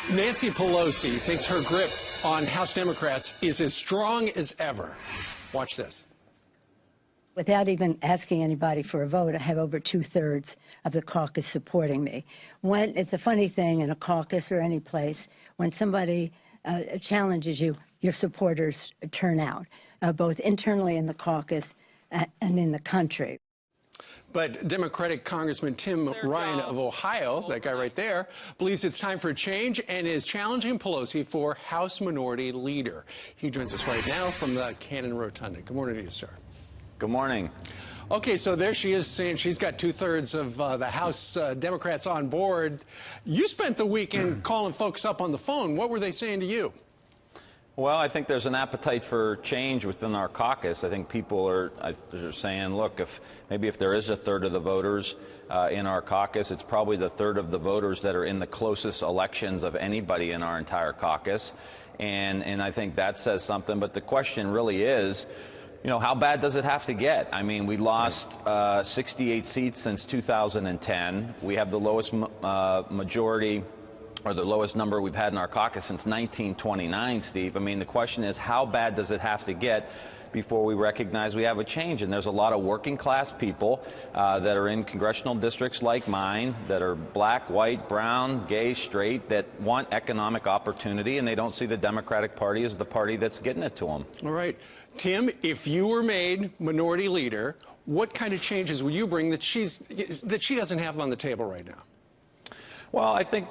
Nancy Pelosi thinks her grip on House Democrats is as strong as ever. Watch this. Without even asking anybody for a vote, I have over 2/3 of the caucus supporting me. When it's a funny thing in a caucus or any place, when somebody challenges you, your supporters turn out, both internally in the caucus and in the country. But Democratic Congressman Tim Ryan of Ohio, that guy right there, believes it's time for a change and is challenging Pelosi for House Minority Leader. He joins us right now from the Cannon Rotunda. Good morning to you, sir. Good morning. Okay, so there she is saying she's got 2/3 of the House Democrats on board. You spent the weekend calling folks up on the phone. What were they saying to you? Well, I think there's an appetite for change within our caucus. I think people are saying, look, if there is 1/3 of the voters in our caucus, it's probably the 1/3 of the voters that are in the closest elections of anybody in our entire caucus. And I think that says something. But the question really is, you know, how bad does it have to get? I mean, we lost 68 seats since 2010. We have the lowest majority, or the lowest number we've had in our caucus since 1929, Steve. I mean, the question is, how bad does it have to get before we recognize we have a change? And there's a lot of working class people that are in congressional districts like mine that are black, white, brown, gay, straight, that want economic opportunity, and they don't see the Democratic Party as the party that's getting it to them. All right. Tim, if you were made minority leader, what kind of changes would you bring that she doesn't have on the table right now? Well, I think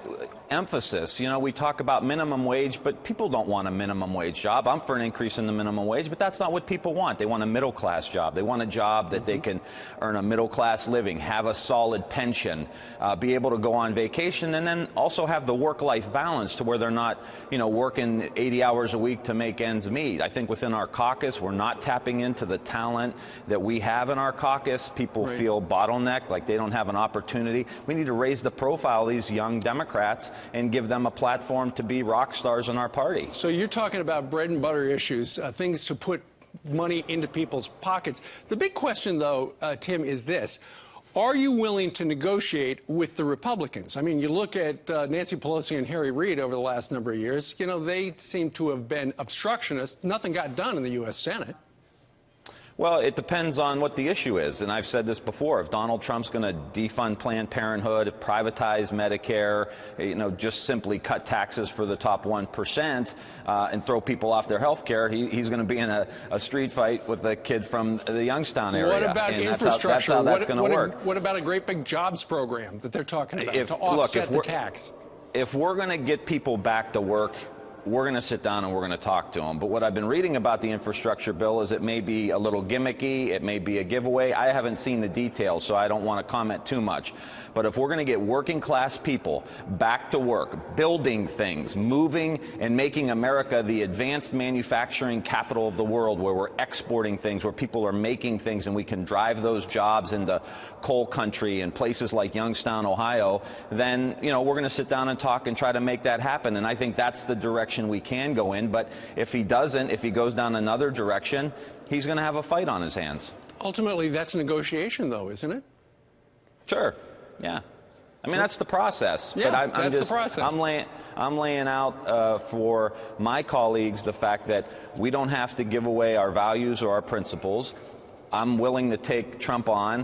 emphasis. You know, we talk about minimum wage, but people don't want a minimum wage job. I'm for an increase in the minimum wage, but that's not what people want. They want a middle-class job. They want a job that they can earn a middle-class living, have a solid pension, be able to go on vacation, and then also have the work-life balance to where they're not, you know, working 80 hours a week to make ends meet. I think within our caucus, we're not tapping into the talent that we have in our caucus. People feel bottlenecked, like they don't have an opportunity. We need to raise the profile of these young Democrats and give them a platform to be rock stars in our party. So you're talking about bread and butter issues, things to put money into people's pockets. The big question, though, Tim, is this. Are you willing to negotiate with the Republicans? I mean, you look at Nancy Pelosi and Harry Reid over the last number of years. You know, they seem to have been obstructionists. Nothing got done in the U.S. Senate. Well, it depends on what the issue is, and I've said this before. If Donald Trump's going to defund Planned Parenthood, privatize Medicare, you know, just simply cut taxes for the top 1% and throw people off their health care, he's going to be in a street fight with a kid from the Youngstown area. What about infrastructure? That's how that's going to work. What about a great big jobs program that they're talking about to offset the tax? If we're going to get people back to work, we're going to sit down and we're going to talk to them. But what I've been reading about the infrastructure bill is it may be a little gimmicky, it may be a giveaway. I haven't seen the details, so I don't want to comment too much. But if we're going to get working class people back to work, building things, moving and making America the advanced manufacturing capital of the world, where we're exporting things, where people are making things and we can drive those jobs into coal country and places like Youngstown, Ohio, then, you know, we're going to sit down and talk and try to make that happen. And I think that's the direction we can go in. But if he doesn't, if he goes down another direction, he's going to have a fight on his hands. Ultimately, that's a negotiation, though, isn't it? Sure. Yeah. I mean, that's the process. Yeah, but that's the process. I'm laying out for my colleagues the fact that we don't have to give away our values or our principles. I'm willing to take Trump on.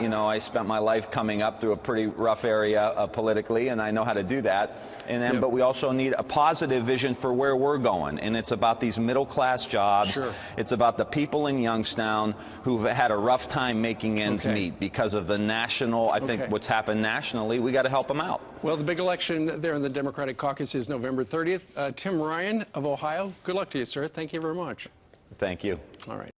You know, I spent my life coming up through a pretty rough area politically, and I know how to do that. And then, but we also need a positive vision for where we're going, and it's about these middle-class jobs. Sure. It's about the people in Youngstown who've had a rough time making ends meet because of the national, I think what's happened nationally, we got to help them out. Well, the big election there in the Democratic caucus is November 30th. Tim Ryan of Ohio, good luck to you, sir. Thank you very much. Thank you. All right.